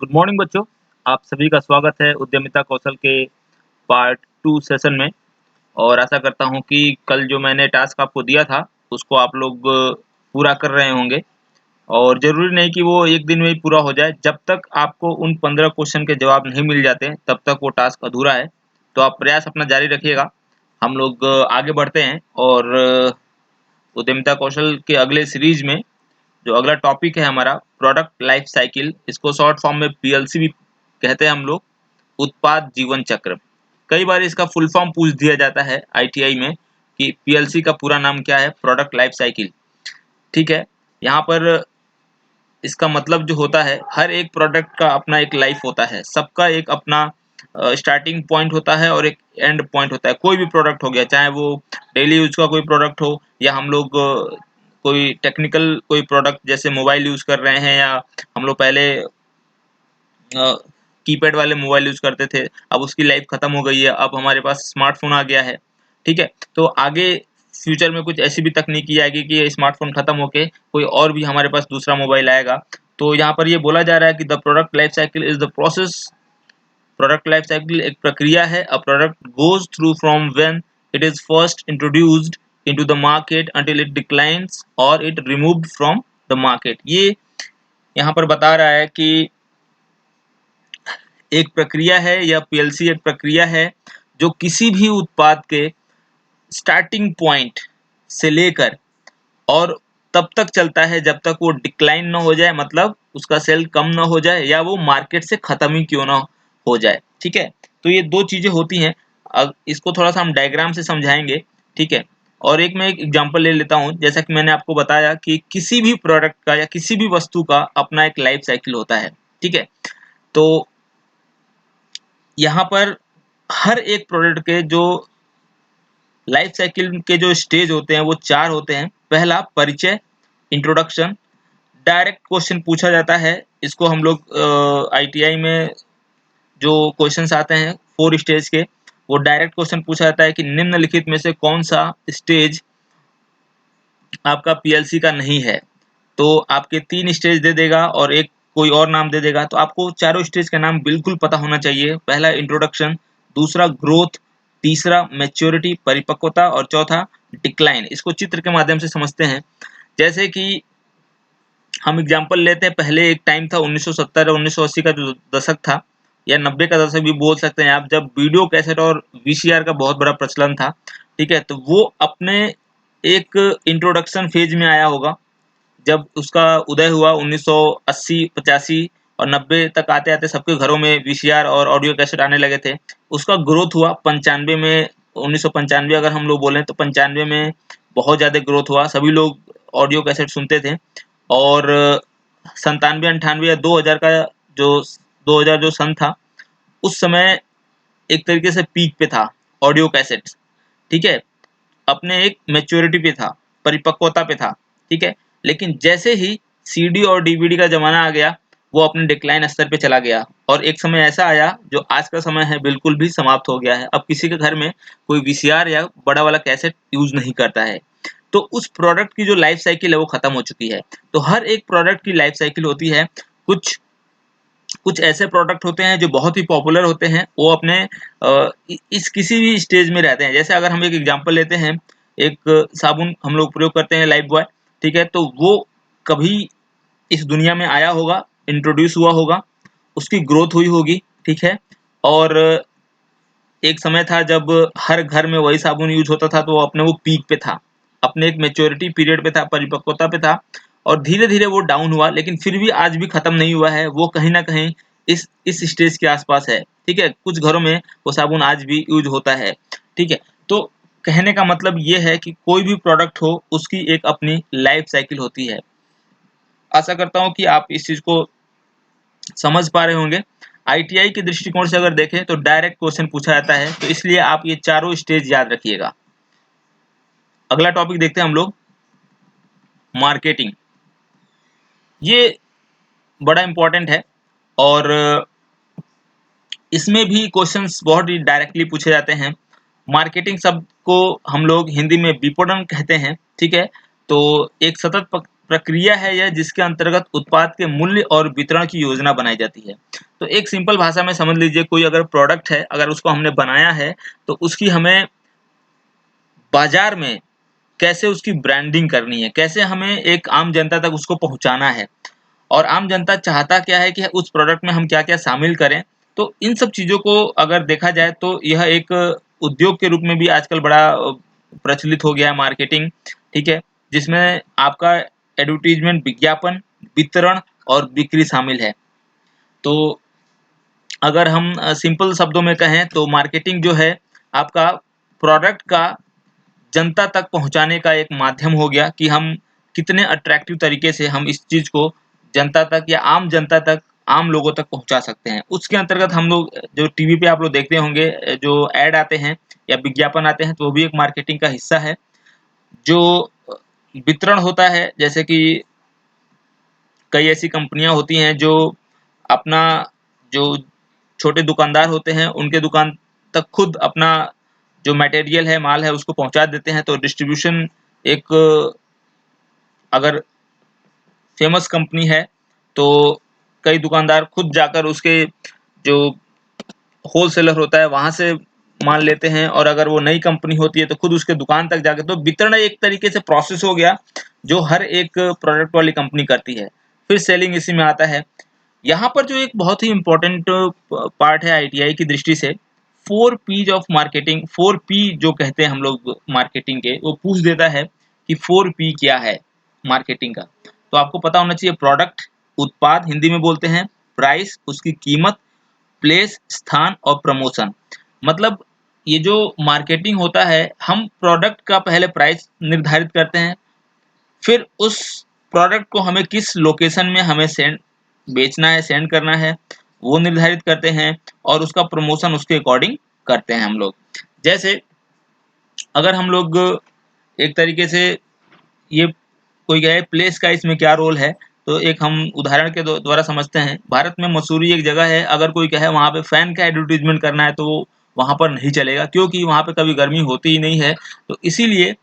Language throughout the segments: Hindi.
गुड मॉर्निंग बच्चों। आप सभी का स्वागत है उद्यमिता कौशल के पार्ट 2 सेशन में। और आशा करता हूं कि कल जो मैंने टास्क आपको दिया था उसको आप लोग पूरा कर रहे होंगे। और ज़रूरी नहीं कि वो एक दिन में ही पूरा हो जाए। जब तक आपको उन 15 क्वेश्चन के जवाब नहीं मिल जाते तब तक वो टास्क अधूरा है। तो आप प्रयास अपना जारी रखिएगा। हम लोग आगे बढ़ते हैं और उद्यमिता कौशल के अगले सीरीज में जो अगला टॉपिक है हमारा प्रोडक्ट लाइफ साइकिल, इसको शॉर्ट फॉर्म में पीएलसी भी कहते हैं हम लोग, उत्पाद जीवन चक्र। कई बार इसका फुल फॉर्म पूछ दिया जाता है आईटीआई में कि पीएलसी का पूरा नाम क्या है, प्रोडक्ट लाइफ साइकिल। ठीक है, यहाँ पर इसका मतलब जो होता है, हर एक प्रोडक्ट का अपना एक लाइफ होता है, सबका एक अपना स्टार्टिंग पॉइंट होता है और एक एंड पॉइंट होता है। कोई भी प्रोडक्ट हो गया, चाहे वो डेली यूज का कोई प्रोडक्ट हो या हम लोग कोई टेक्निकल कोई प्रोडक्ट जैसे मोबाइल यूज कर रहे हैं, या हम लोग पहले कीपैड वाले मोबाइल यूज करते थे, अब उसकी लाइफ खत्म हो गई है, अब हमारे पास स्मार्टफोन आ गया है। ठीक है, तो आगे फ्यूचर में कुछ ऐसी भी तकनीकी आएगी कि स्मार्टफोन खत्म होके कोई और भी हमारे पास दूसरा मोबाइल आएगा। तो यहाँ पर ये बोला जा रहा है कि the product life cycle is the process. Product life cycle एक प्रक्रिया है। A product goes through from when it is first introduced into the market until it declines और it removed from the market. ये यहाँ पर बता रहा है कि एक प्रक्रिया है या पीएलसी एक प्रक्रिया है जो किसी भी उत्पाद के स्टार्टिंग पॉइंट से लेकर और तब तक चलता है जब तक वो डिक्लाइन ना हो जाए, मतलब उसका सेल कम ना हो जाए या वो मार्केट से खत्म ही क्यों ना हो जाए। ठीक है, तो ये दो चीजें होती हैं। अब इसको थोड़ा सा हम डायग्राम से समझाएंगे। ठीक है, और एक मैं एक एग्जांपल ले लेता हूं। जैसा कि मैंने आपको बताया कि किसी भी प्रोडक्ट का या किसी भी वस्तु का अपना एक लाइफ साइकिल होता है। ठीक है, तो यहाँ पर हर एक प्रोडक्ट के जो लाइफ साइकिल के जो स्टेज होते हैं वो 4 होते हैं। पहला परिचय, इंट्रोडक्शन। डायरेक्ट क्वेश्चन पूछा जाता है, इसको हम लोग आईटीआई में जो क्वेश्चंस आते हैं 4 स्टेज के, वो डायरेक्ट क्वेश्चन पूछा जाता है कि निम्नलिखित में से कौन सा स्टेज आपका पीएलसी का नहीं है। तो आपके 3 स्टेज दे देगा और एक कोई और नाम दे देगा, तो आपको चारों स्टेज का नाम बिल्कुल पता होना चाहिए। पहला इंट्रोडक्शन, दूसरा ग्रोथ, तीसरा मैच्योरिटी परिपक्वता और चौथा डिक्लाइन। इसको चित्र के माध्यम से समझते हैं। जैसे कि हम एग्जांपल लेते हैं, पहले एक टाइम था 1970 और 1980 का जो दशक था, या 90 का दशक भी बोल सकते हैं आप, जब वीडियो कैसेट और वीसीआर का बहुत बड़ा प्रचलन था। ठीक है, तो वो अपने एक इंट्रोडक्शन फेज में आया होगा जब उसका उदय हुआ 1980, 85 और 90 तक। आते आते सबके घरों में वीसीआर और ऑडियो कैसेट आने लगे थे। उसका ग्रोथ हुआ 95 में, 1995 अगर हम लोग बोलें तो 95 में बहुत ज़्यादा ग्रोथ हुआ, सभी लोग ऑडियो कैसेट सुनते थे। और 97, 98 या 2000 का जो 2000 जो सन था, उस समय एक तरीके से पीक पे था ऑडियो कैसेट। ठीक है, अपने एक मैच्योरिटी पे था, परिपक्वता पे था। ठीक है, लेकिन जैसे ही सीडी और डीवीडी का जमाना आ गया, वो अपने डिक्लाइन स्तर पे चला गया और एक समय ऐसा आया जो आज का समय है बिल्कुल भी समाप्त हो गया है। अब किसी के घर में कोई वीसीआर या बड़ा वाला कैसेट यूज नहीं करता है। तो उस प्रोडक्ट की जो लाइफ साइकिल है वो खत्म हो चुकी है। तो हर एक प्रोडक्ट की लाइफ साइकिल होती है। कुछ कुछ ऐसे प्रोडक्ट होते हैं जो बहुत ही पॉपुलर होते हैं, वो अपने इस किसी भी स्टेज में रहते हैं। जैसे अगर हम एक एग्जांपल लेते हैं, एक साबुन हम लोग प्रयोग करते हैं लाइफ बॉय। ठीक है, तो वो कभी इस दुनिया में आया होगा, इंट्रोड्यूस हुआ होगा, उसकी ग्रोथ हुई होगी। ठीक है, और एक समय था जब हर घर में वही साबुन यूज होता था, तो वो अपने वो पीक पे था, अपने एक मैच्योरिटी पीरियड पे था, परिपक्वता पे था। और धीरे धीरे वो डाउन हुआ, लेकिन फिर भी आज भी खत्म नहीं हुआ है, वो कहीं ना कहीं इस स्टेज के आसपास है। ठीक है, कुछ घरों में वो साबुन आज भी यूज होता है। ठीक है, तो कहने का मतलब ये है कि कोई भी प्रोडक्ट हो उसकी एक अपनी लाइफ साइकिल होती है। आशा करता हूँ कि आप इस चीज को समझ पा रहे होंगे। आईटीआई के दृष्टिकोण से अगर देखें तो डायरेक्ट क्वेश्चन पूछा जाता है, तो इसलिए आप ये चारों स्टेज याद रखिएगा। अगला टॉपिक देखते हैं हम लोग, मार्केटिंग। ये बड़ा इंपॉर्टेंट है और इसमें भी क्वेश्चंस बहुत ही डायरेक्टली पूछे जाते हैं। मार्केटिंग शब्द को हम लोग हिंदी में विपणन कहते हैं। ठीक है, तो एक सतत प्रक्रिया है यह जिसके अंतर्गत उत्पाद के मूल्य और वितरण की योजना बनाई जाती है। तो एक सिंपल भाषा में समझ लीजिए, कोई अगर प्रोडक्ट है, अगर उसको हमने बनाया है तो उसकी हमें बाजार में कैसे उसकी ब्रांडिंग करनी है, कैसे हमें एक आम जनता तक उसको पहुंचाना है, और आम जनता चाहता क्या है कि उस प्रोडक्ट में हम क्या-क्या शामिल करें। तो इन सब चीज़ों को अगर देखा जाए तो यह एक उद्योग के रूप में भी आजकल बड़ा प्रचलित हो गया है मार्केटिंग, ठीक है? जिसमें आपका एडवर्टाइज़मेंट, विज्ञापन, वितरण और बिक्री शामिल है। तो अगर हम सिंपल शब्दों में कहें तो मार्केटिंग जो है आपका प्रोडक्ट का जनता तक पहुँचाने का एक माध्यम हो गया कि हम कितने अट्रैक्टिव तरीके से हम इस चीज़ को जनता तक या आम जनता तक, आम लोगों तक पहुँचा सकते हैं। उसके अंतर्गत हम लोग जो टीवी पे आप लोग देखते होंगे, जो ऐड आते हैं या विज्ञापन आते हैं, तो वो भी एक मार्केटिंग का हिस्सा है। जो वितरण होता है, जैसे कि कई ऐसी कंपनियाँ होती हैं जो अपना जो छोटे दुकानदार होते हैं, उनके दुकान तक खुद अपना जो मटेरियल है, माल है, उसको पहुँचा देते हैं। तो डिस्ट्रीब्यूशन एक अगर फ़ेमस कंपनी है, तो कई दुकानदार खुद जाकर उसके जो होलसेलर होता है, वहाँ से माल लेते हैं, और अगर वो नई कंपनी होती है, तो खुद उसके दुकान तक जाके, तो वितरण एक तरीके से प्रोसेस हो गया, जो हर एक प्रोडक्ट वाली कंपनी करती है। फिर सेलिंग इसी में आता है। यहाँ पर जो एक बहुत ही इम्पोर्टेंट पार्ट है आईटीआई की दृष्टि से, 4 पीज ऑफ मार्केटिंग, 4 पी जो कहते हैं हम लोग मार्केटिंग के, वो पूछ देता है कि 4 पी क्या है मार्केटिंग का। तो आपको पता होना चाहिए, प्रोडक्ट, उत्पाद हिंदी में बोलते हैं, प्राइस उसकी कीमत, प्लेस स्थान और प्रमोशन। मतलब ये जो मार्केटिंग होता है, हम प्रोडक्ट का पहले प्राइस निर्धारित करते हैं, फिर उस प्रोडक्ट को हमें किस लोकेशन में हमें बेचना है, सेंड करना है, वो निर्धारित करते हैं, और उसका प्रमोशन उसके अकॉर्डिंग करते हैं हम लोग। जैसे अगर हम लोग एक तरीके से ये कोई कहे प्लेस का इसमें क्या रोल है, तो एक हम उदाहरण के द्वारा समझते हैं। भारत में मसूरी एक जगह है, अगर कोई कहे वहाँ पे फैन का एडवर्टाइजमेंट करना है, तो वो वहाँ पर नहीं चलेगा, क्योंकि वहाँ पे कभी गर्मी होती ही नहीं है। तो इसीलिए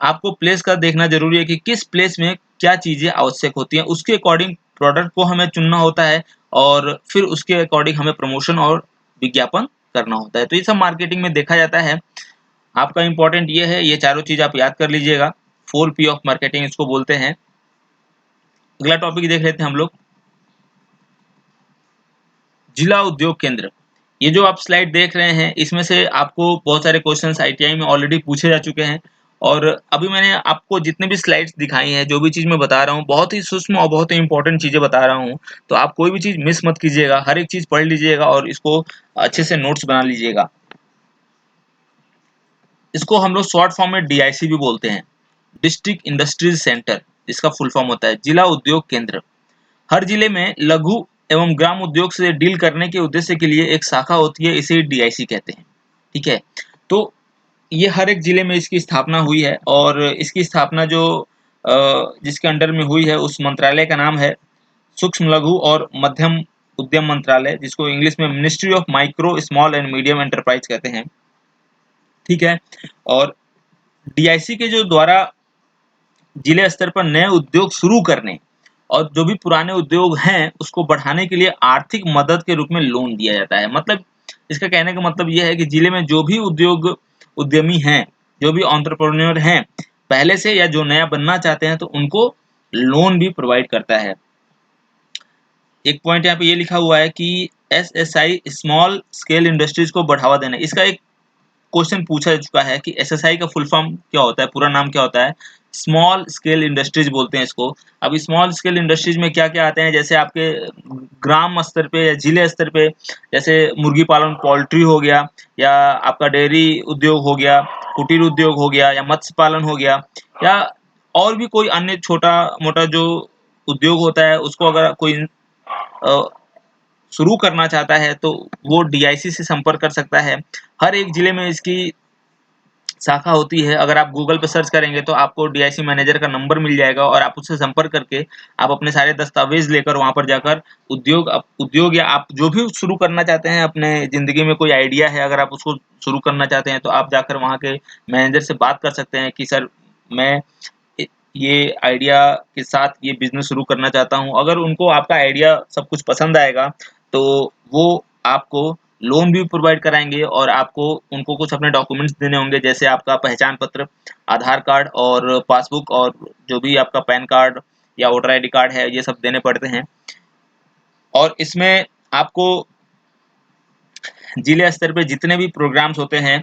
आपको प्लेस का देखना ज़रूरी है कि किस प्लेस में क्या चीज़ें आवश्यक होती हैं, उसके अकॉर्डिंग प्रोडक्ट को हमें चुनना होता है, और फिर उसके अकॉर्डिंग हमें प्रमोशन और विज्ञापन करना होता है। तो ये सब मार्केटिंग में देखा जाता है। आपका इम्पोर्टेंट ये है, ये चारों चीज़ आप याद कर लीजिएगा। 4 पी ऑफ मार्केटिंग इसको बोलते हैं। अगला टॉपिक देख लेते हैं हम लोग, जिला उद्योग केंद्र। ये जो आप स्लाइड देख रहे हैं, इसमें से आपको बहुत सारे क्वेश्चंस आईटीआई में ऑलरेडी पूछे जा चुके हैं, और अभी मैंने आपको जितने भी स्लाइड्स दिखाई हैं, जो भी चीज़ मैं बता रहा हूँ, बहुत ही सूक्ष्म और बहुत ही इंपॉर्टेंट चीज़ें बता रहा हूँ। तो आप कोई भी चीज़ मिस मत कीजिएगा, हर एक चीज़ पढ़ लीजिएगा और इसको अच्छे से नोट्स बना लीजिएगा। इसको हम लोग शॉर्ट फॉर्म में डीआईसी भी बोलते हैं, डिस्ट्रिक्ट इंडस्ट्रीज सेंटर, इसका फुल फॉर्म होता है जिला उद्योग केंद्र। हर जिले में लघु एवं ग्राम उद्योग से डील करने के उद्देश्य के लिए एक शाखा होती है, इसे डीआईसी कहते हैं, ठीक है। तो ये हर एक जिले में इसकी स्थापना हुई है, और इसकी स्थापना जो जिसके अंडर में हुई है, उस मंत्रालय का नाम है सूक्ष्म लघु और मध्यम उद्यम मंत्रालय, जिसको इंग्लिश में ministry of micro small and medium enterprise कहते हैं, ठीक है। और डीआईसी के जो द्वारा जिले स्तर पर नए उद्योग शुरू करने और जो भी पुराने उद्योग हैं उसको बढ़ाने के लिए आर्थिक मदद के रूप में लोन दिया जाता है। मतलब इसका कहने का मतलब ये है कि जिले में जो भी उद्यमी हैं, जो भी एंटरप्रेन्योर हैं पहले से, या जो नया बनना चाहते हैं, तो उनको लोन भी प्रोवाइड करता है। एक पॉइंट यहाँ पे ये लिखा हुआ है कि एसएसआई स्मॉल स्केल इंडस्ट्रीज को बढ़ावा देना। इसका एक क्वेश्चन पूछा जा चुका है कि एसएसआई का फुल फॉर्म क्या होता है, पूरा नाम क्या होता है। स्मॉल स्केल इंडस्ट्रीज बोलते हैं इसको। अब स्मॉल स्केल इंडस्ट्रीज में क्या क्या आते हैं, जैसे आपके ग्राम स्तर पे या जिले स्तर पे, जैसे मुर्गी पालन, पोल्ट्री हो गया, या आपका डेयरी उद्योग हो गया, कुटीर उद्योग हो गया, या मत्स्य पालन हो गया, या और भी कोई अन्य छोटा मोटा जो उद्योग होता है, उसको अगर कोई शुरू करना चाहता है तो वो डीआईसी से संपर्क कर सकता है। हर एक जिले में इसकी शाखा होती है। अगर आप गूगल पे सर्च करेंगे तो आपको डीआईसी मैनेजर का नंबर मिल जाएगा, और आप उससे संपर्क करके आप अपने सारे दस्तावेज लेकर वहां पर जाकर उद्योग या आप जो भी शुरू करना चाहते हैं, अपने जिंदगी में कोई आइडिया है, अगर आप उसको शुरू करना चाहते हैं, तो आप जाकर वहाँ के मैनेजर से बात कर सकते हैं कि सर मैं ये आइडिया के साथ ये बिजनेस शुरू करना चाहता हूँ। अगर उनको आपका आइडिया सब कुछ पसंद आएगा तो वो आपको लोन भी प्रोवाइड कराएंगे और आपको उनको कुछ अपने डॉक्यूमेंट्स देने होंगे, जैसे आपका पहचान पत्र, आधार कार्ड और पासबुक, और जो भी आपका पैन कार्ड या वोटर आईडी कार्ड है, ये सब देने पड़ते हैं। और इसमें आपको जिले स्तर पे जितने भी प्रोग्राम्स होते हैं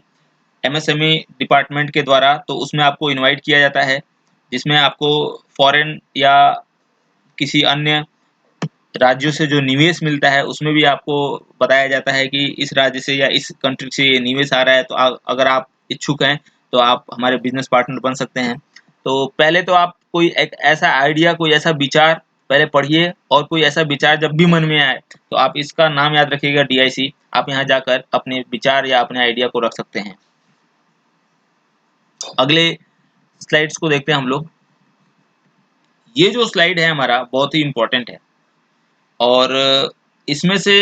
एमएसएमई डिपार्टमेंट के द्वारा, तो उसमें आपको इनवाइट किया जाता है, जिसमें आपको फॉरेन या किसी अन्य राज्यों से जो निवेश मिलता है उसमें भी आपको बताया जाता है कि इस राज्य से या इस कंट्री से ये निवेश आ रहा है, तो अगर आप इच्छुक हैं तो आप हमारे बिजनेस पार्टनर बन सकते हैं। तो पहले तो आप कोई एक ऐसा आइडिया, कोई ऐसा विचार पहले पढ़िए, और कोई ऐसा विचार जब भी मन में आए तो आप इसका नाम याद रखिएगा डीआईसी। आप यहाँ जाकर अपने विचार या अपने आइडिया को रख सकते हैं। अगले स्लाइड्स को देखते हैं हम लोग। ये जो स्लाइड है हमारा बहुत ही इम्पोर्टेंट है, और इसमें से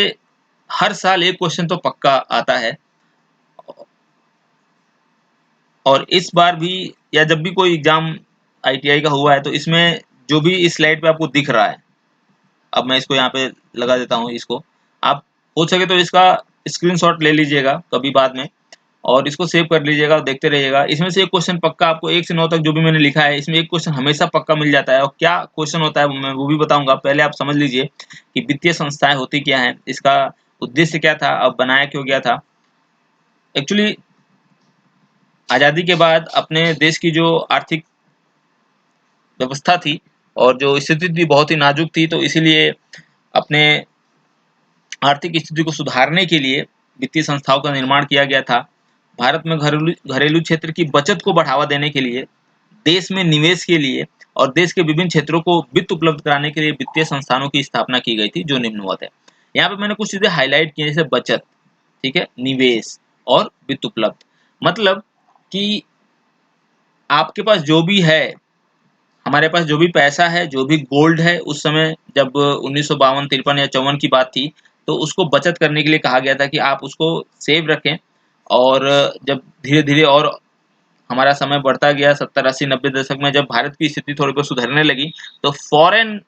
हर साल एक क्वेश्चन तो पक्का आता है, और इस बार भी या जब भी कोई एग्जाम आईटीआई का हुआ है तो इसमें जो भी इस स्लाइड पे आपको दिख रहा है, अब मैं इसको यहाँ पे लगा देता हूँ। इसको आप हो सके तो इसका स्क्रीनशॉट ले लीजिएगा कभी बाद में, और इसको सेव कर लीजिएगा और देखते रहिएगा। इसमें से एक क्वेश्चन पक्का आपको 1 से 9 तक जो भी मैंने लिखा है, इसमें एक क्वेश्चन हमेशा पक्का मिल जाता है। और क्या क्वेश्चन होता है मैं वो भी बताऊंगा। पहले आप समझ लीजिए कि वित्तीय संस्थाएं होती क्या हैं, इसका उद्देश्य क्या था, अब बनाया क्यों गया था। एक्चुअली आज़ादी के बाद अपने देश की जो आर्थिक व्यवस्था थी और जो स्थिति थी बहुत ही नाजुक थी, तो इसीलिए अपने आर्थिक स्थिति को सुधारने के लिए वित्तीय संस्थाओं का निर्माण किया गया था। भारत में घरेलू क्षेत्र की बचत को बढ़ावा देने के लिए, देश में निवेश के लिए और देश के विभिन्न क्षेत्रों को वित्त उपलब्ध कराने के लिए वित्तीय संस्थानों की स्थापना की गई थी, जो निम्नवत है। यहाँ पे मैंने कुछ चीजें हाईलाइट की, जैसे बचत, ठीक है, निवेश और वित्त उपलब्ध। मतलब कि आपके पास जो भी है, हमारे पास जो भी पैसा है, जो भी गोल्ड है, उस समय जब 1952, 53 या 54 की बात थी, तो उसको बचत करने के लिए कहा गया था कि आप उसको सेव रखें। और जब धीरे-धीरे और हमारा समय बढ़ता गया 70, 80, 90 दशक में, जब भारत की स्थिति थोड़ी बहुत सुधरने लगी, तो फॉरेन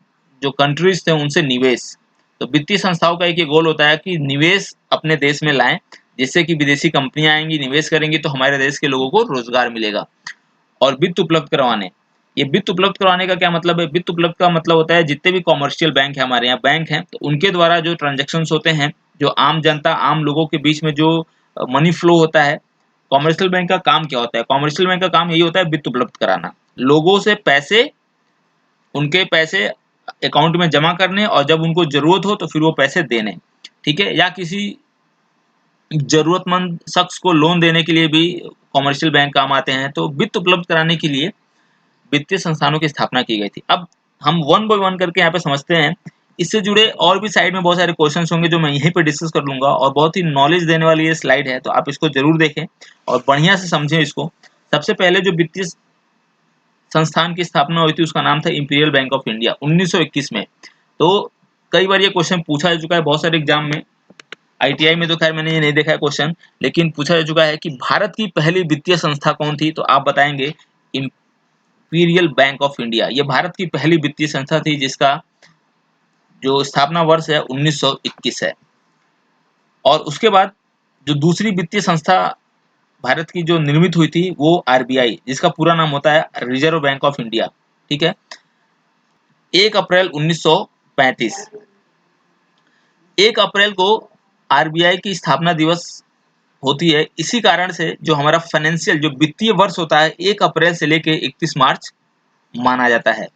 जो कंट्रीज थे उनसे निवेश, तो वित्तीय संस्थाओं का एक ये गोल होता है कि निवेश अपने देश में लाएं, जिससे कि विदेशी कंपनियां आएंगी, निवेश करेंगी, तो हमारे देश के लोगों को रोजगार मिलेगा। और वित्त उपलब्ध करवाने, ये वित्त उपलब्ध करवाने का क्या मतलब है? वित्त उपलब्ध का मतलब होता है जितने भी कॉमर्शियल बैंक है, हमारे यहाँ बैंक हैं, तो उनके द्वारा जो ट्रांजेक्शन्स होते हैं, जो आम जनता, आम लोगों के बीच में जो मनी फ्लो होता है, कॉमर्शियल बैंक का काम क्या होता है? कॉमर्शियल बैंक का काम यही होता है वित्त उपलब्ध कराना, लोगों से पैसे, उनके पैसे अकाउंट में जमा करने, और जब उनको जरूरत हो तो फिर वो पैसे देने, ठीक है। या किसी जरूरतमंद शख्स को लोन देने के लिए भी कॉमर्शियल बैंक काम आते हैं। तो वित्त उपलब्ध कराने के लिए वित्तीय संस्थानों की स्थापना की गई थी। अब हम वन बाय वन करके यहाँ पे समझते हैं। इससे जुड़े और भी साइड में बहुत सारे क्वेश्चंस होंगे जो मैं यहीं पे डिस्कस कर लूंगा, और बहुत ही नॉलेज देने वाली ये स्लाइड है, तो आप इसको जरूर देखें और बढ़िया से समझें इसको। सबसे पहले जो वित्तीय संस्थान की स्थापना हुई थी उसका नाम था इंपीरियल बैंक ऑफ इंडिया 1921 में। तो कई बार ये क्वेश्चन पूछा जा चुका है बहुत सारे एग्जाम में। आईटीआई में तो खैर मैंने ये नहीं देखा है क्वेश्चन, लेकिन पूछा जा चुका है कि भारत की पहली वित्तीय संस्था कौन थी, तो आप बताएंगे इंपीरियल बैंक ऑफ इंडिया। ये भारत की पहली वित्तीय संस्था थी जिसका जो स्थापना वर्ष है 1921 है। और उसके बाद जो दूसरी वित्तीय संस्था भारत की जो निर्मित हुई थी वो आरबीआई, जिसका पूरा नाम होता है रिजर्व बैंक ऑफ इंडिया, ठीक है। 1 अप्रैल 1935, 1 अप्रैल को आरबीआई की स्थापना दिवस होती है। इसी कारण से जो हमारा फाइनेंशियल जो वित्तीय वर्ष होता है 1 अप्रैल से लेके 31 मार्च माना जाता है,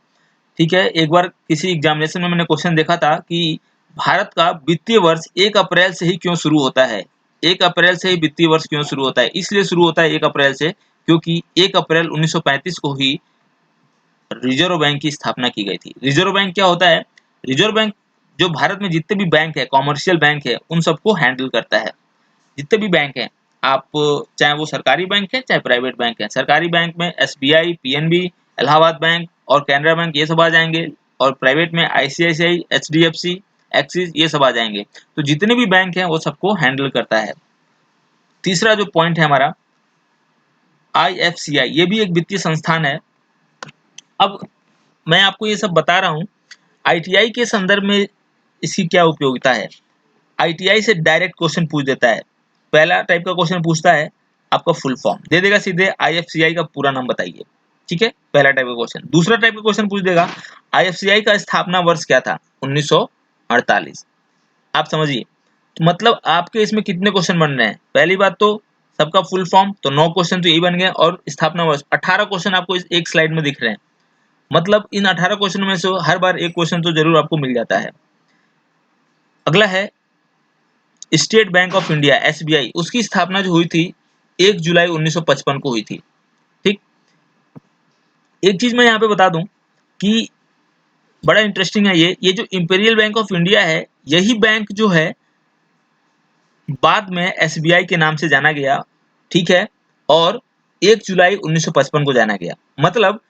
ठीक है। एक बार किसी एग्जामिनेशन में मैंने क्वेश्चन देखा था कि भारत का वित्तीय वर्ष 1 अप्रैल से ही क्यों शुरू होता है। 1 अप्रैल से ही वित्तीय वर्ष क्यों शुरू होता है? इसलिए शुरू होता है 1 अप्रैल से, क्योंकि 1 अप्रैल 1935 को ही रिजर्व बैंक की स्थापना की गई थी। रिजर्व बैंक क्या होता है? रिजर्व बैंक जो भारत में जितने भी बैंक है, कॉमर्शियल बैंक है, उन सबको हैंडल करता है। जितने भी बैंक हैं, आप चाहे वो सरकारी बैंक है चाहे प्राइवेट बैंक है। सरकारी बैंक में एसबीआई, पीएनबी, इलाहाबाद बैंक और कैनरा बैंक ये सब आ जाएंगे, और प्राइवेट में आईसीआईसीआई, एचडीएफसी, एक्सिस ये सब आ जाएंगे। तो जितने भी बैंक हैं वो सबको हैंडल करता है। तीसरा जो पॉइंट है हमारा आईएफसीआई, ये भी एक वित्तीय संस्थान है अब मैं आपको ये सब बता रहा हूँ, आईटीआई के संदर्भ में इसकी क्या उपयोगिता है। आईटीआई से डायरेक्ट क्वेश्चन पूछ देता है। पहला टाइप का क्वेश्चन पूछता है, आपका फुल फॉर्म दे देगा सीधे, आईएफसीआई का पूरा नाम बताइए, ठीक है, पहला टाइप का क्वेश्चन। दूसरा टाइप का क्वेश्चन पूछ देगा, आईएफसीआई का स्थापना वर्ष क्या था, 1948। आप समझिए, तो मतलब आपके इसमें कितने क्वेश्चन बन रहे हैं। पहली बात तो सबका फुल फॉर्म, तो 9 क्वेश्चन तो यही बन गए, और स्थापना वर्ष 18 क्वेश्चन आपको इस एक स्लाइड में दिख रहे हैं। मतलब इन 18 क्वेश्चन में से हर बार एक क्वेश्चन तो जरूर आपको मिल जाता है। अगला है state bank of India, SBI, उसकी स्थापना जो हुई थी 1 जुलाई 1955 को हुई थी। ठीक, एक चीज मैं यहाँ पे बता दूं कि बड़ा इंटरेस्टिंग है ये जो इंपीरियल बैंक ऑफ इंडिया है, यही बैंक जो है बाद में एसबीआई के नाम से जाना गया, ठीक है, और 1 जुलाई 1955 को जाना गया। मतलब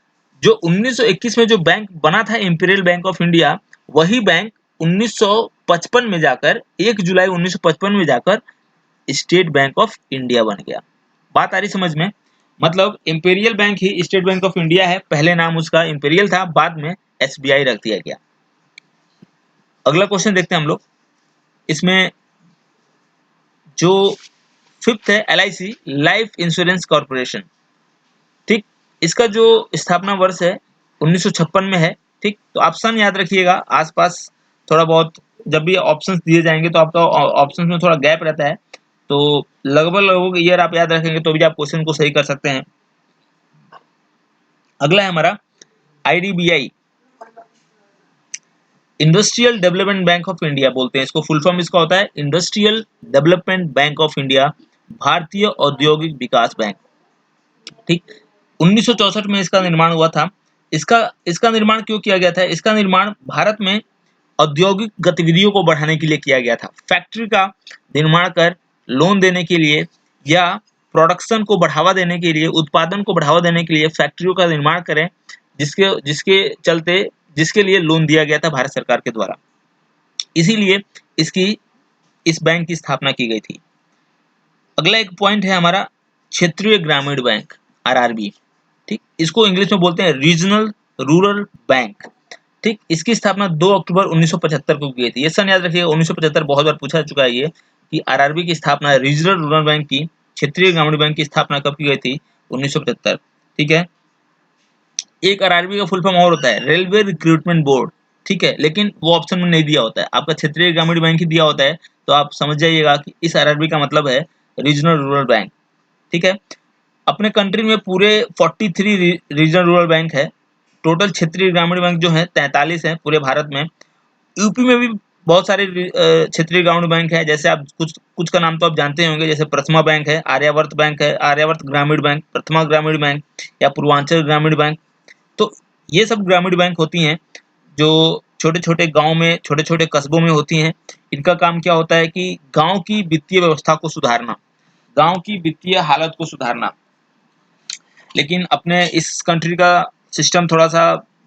जो 1921 में जो बैंक बना था इंपीरियल बैंक ऑफ इंडिया, वही बैंक 1955 में जाकर 1 जुलाई 1955 में जाकर स्टेट बैंक ऑफ इंडिया बन गया। बात आ रही समझ में। मतलब imperial bank he state bank of India है, पहले नाम उसका इंपीरियल था, बाद में एसबीआई रख दिया गया। अगला क्वेश्चन देखते हैं हम लोग। इसमें जो फिफ्थ है एलआईसी, लाइफ इंश्योरेंस कॉर्पोरेशन। ठीक, इसका जो स्थापना वर्ष है 1956 में है। ठीक, तो ऑप्शन याद रखिएगा आसपास थोड़ा बहुत, जब भी ऑप्शंस दिए जाएंगे तो आपका ऑप्शंस में थोड़ा गैप रहता है, तो लगभग लगभग ईयर आप याद रखेंगे तो भी आप क्वेश्चन को सही कर सकते हैं। अगला है हमारा IDBI, industrial development bank of India बोलते हैं इसको, फुल फॉर्म इसका होता है industrial development bank of India, भारतीय औद्योगिक विकास बैंक। ठीक, 1964 में इसका निर्माण हुआ था। इसका इसका निर्माण क्यों किया गया था, इसका निर्माण भारत में औद्योगिक गतिविधियों को बढ़ाने के लिए किया गया था। फैक्ट्री का निर्माण कर लोन देने के लिए, या प्रोडक्शन को बढ़ावा देने के लिए, उत्पादन को बढ़ावा देने के लिए फैक्ट्रियों का निर्माण करें, जिसके जिसके चलते जिसके लिए लोन दिया गया था भारत सरकार के द्वारा। इसीलिए इसकी इस बैंक की स्थापना की गई थी। अगला एक पॉइंट है हमारा क्षेत्रीय ग्रामीण बैंक, आरआरबी। ठीक, इसको इंग्लिश में बोलते हैं रीजनल रूरल बैंक। ठीक, इसकी स्थापना 2 अक्टूबर 1975 को की गई थी। ये सन याद रखिएगा, 1975 बहुत बार पूछा चुका है ये, कि आरआरबी की स्थापना, रीजनल रूरल बैंक की, क्षेत्रीय ग्रामीण बैंक की स्थापना कब की गई थी, 1975। ठीक है, एक आरआरबी का फुल फॉर्म और होता है रेलवे रिक्रूटमेंट बोर्ड। ठीक है, लेकिन वो ऑप्शन में नहीं दिया होता है, आपका क्षेत्रीय ग्रामीण बैंक ही दिया होता है, तो आप समझ जाइएगा कि इस आरआरबी का मतलब है रीजनल रूरल बैंक। ठीक है, अपने कंट्री में पूरे 43 रीजनल रूरल बैंक है। टोटल क्षेत्रीय ग्रामीण बैंक जो है 43 है पूरे भारत में। यूपी में भी बहुत सारे क्षेत्रीय ग्रामीण बैंक है, जैसे आप कुछ कुछ का नाम तो आप जानते होंगे, जैसे प्रथमा बैंक है, आर्यावर्त बैंक है, आर्यावर्त ग्रामीण बैंक, प्रथमा ग्रामीण बैंक, या पूर्वांचल ग्रामीण बैंक। तो ये सब ग्रामीण बैंक होती हैं जो छोटे छोटे गांव में, छोटे छोटे कस्बों में होती हैं। इनका काम क्या होता है कि गांव की वित्तीय व्यवस्था को सुधारना, गांव की वित्तीय हालत को सुधारना। लेकिन अपने इस कंट्री का सिस्टम थोड़ा सा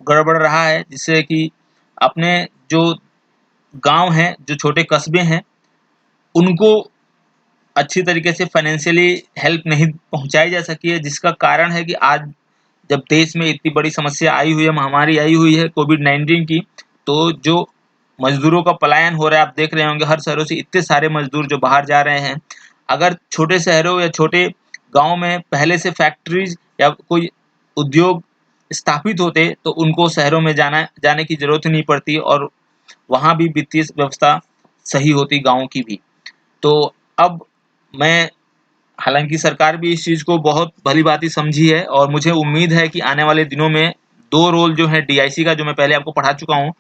गड़बड़ रहा है, जिससे कि अपने जो गांव हैं, जो छोटे कस्बे हैं, उनको अच्छी तरीके से फाइनेंशियली हेल्प नहीं पहुंचाई जा सकी है, जिसका कारण है कि आज जब देश में इतनी बड़ी समस्या आई हुई है, महामारी आई हुई है कोविड-19 की, तो जो मजदूरों का पलायन हो रहा है, आप देख रहे होंगे हर शहरों से इतने सारे मजदूर जो बाहर जा रहे हैं। अगर छोटे शहरों या छोटे गाँव में पहले से फैक्ट्रीज या कोई उद्योग स्थापित होते, तो उनको शहरों में जाने की जरूरत ही नहीं पड़ती, और वहाँ भी वित्तीय व्यवस्था सही होती गाँव की भी। तो अब मैं, हालांकि सरकार भी इस चीज़ को बहुत भली-भांति समझी है, और मुझे उम्मीद है कि आने वाले दिनों में 2 रोल जो है डीआईसी का, जो मैं पहले आपको पढ़ा चुका हूँ,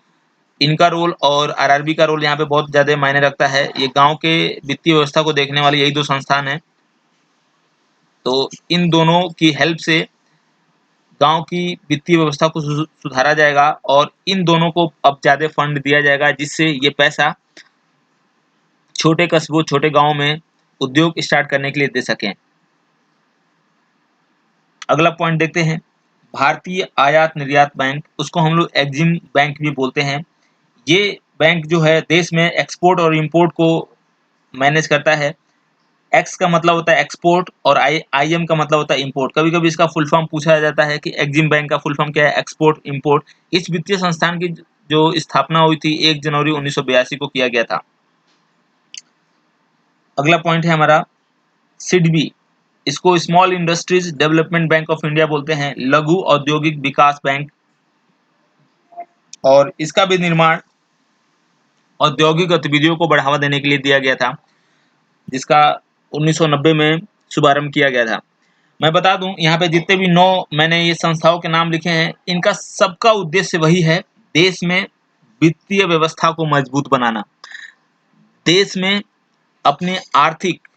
इनका रोल और आरआरबी का रोल यहाँ पे बहुत ज़्यादा मायने रखता है। ये गाँव के वित्तीय व्यवस्था को देखने वाले यही 2 संस्थान हैं। तो इन दोनों की हेल्प से गाँव की वित्तीय व्यवस्था को सुधारा जाएगा, और इन दोनों को अब ज़्यादा फंड दिया जाएगा, जिससे ये पैसा छोटे कस्बों, छोटे गाँव में उद्योग स्टार्ट करने के लिए दे सकें। अगला पॉइंट देखते हैं, भारतीय आयात निर्यात बैंक, उसको हम लोग एक्जिम बैंक भी बोलते हैं। ये बैंक जो है देश में एक्सपोर्ट और इंपोर्ट को मैनेज करता है। एक्स का मतलब होता है एक्सपोर्ट और IM का मतलब होता है इंपोर्ट। कभी-कभी इसका फुल फॉर्म पूछा जाता है कि एक्जिम बैंक का फुल फॉर्म क्या है, एक्सपोर्ट इंपोर्ट। इस वित्तीय संस्थान की जो स्थापना हुई थी 1 जनवरी 1982 को किया गया था। अगला पॉइंट है हमारा सिडबी। इसको small industries development bank of India बोलते हैं, लघु औद्योगिक विकास बैंक। और इसका भी निर्माण औद्योगिक गतिविधियों को बढ़ावा देने के लिए दिया गया था, जिसका 1990 में शुभारंभ किया गया था। मैं बता दूं, यहाँ पे जितने भी 9 मैंने ये संस्थाओं के नाम लिखे हैं, इनका सबका उद्देश्य वही है, देश में वित्तीय व्यवस्था को मजबूत बनाना, देश में अपनी आर्थिक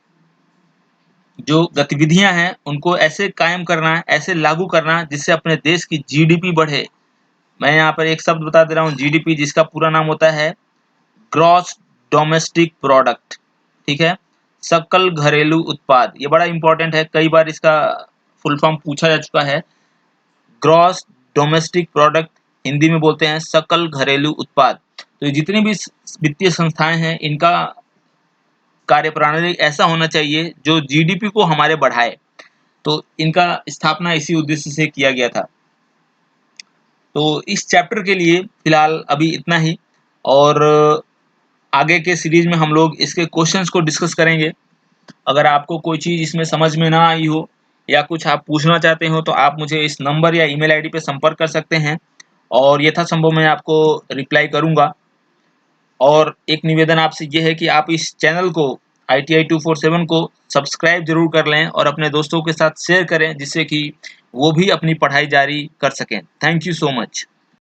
जो गतिविधियां हैं उनको ऐसे कायम करना, ऐसे लागू करना जिससे अपने देश की जीडीपी बढ़े। मैं यहाँ पर एक शब्द बता दे रहा हूँ, जीडीपी, जिसका पूरा नाम होता है ग्रॉस डोमेस्टिक प्रोडक्ट। ठीक है, सकल घरेलू उत्पाद। ये बड़ा इंपॉर्टेंट है, कई बार इसका फुल फॉर्म पूछा जा चुका है। ग्रॉस डोमेस्टिक प्रोडक्ट हिंदी में बोलते हैं सकल घरेलू उत्पाद। तो जितनी भी वित्तीय संस्थाएं हैं, इनका कार्यप्रणाली ऐसा होना चाहिए जो जीडीपी को हमारे बढ़ाए। तो इनका स्थापना इसी उद्देश्य से किया गया था। तो इस चैप्टर के लिए फिलहाल अभी इतना ही, और आगे के सीरीज में हम लोग इसके क्वेश्चंस को डिस्कस करेंगे। अगर आपको कोई चीज़ इसमें समझ में ना आई हो या कुछ आप पूछना चाहते हो, तो आप मुझे इस नंबर या ईमेल आईडी पे संपर्क कर सकते हैं, और यथासंभव मैं आपको रिप्लाई करूंगा। और एक निवेदन आपसे ये है कि आप इस चैनल को ITI 247 को सब्सक्राइब जरूर कर लें और अपने दोस्तों के साथ शेयर करें, जिससे कि वो भी अपनी पढ़ाई जारी कर सकें। Thank you so much.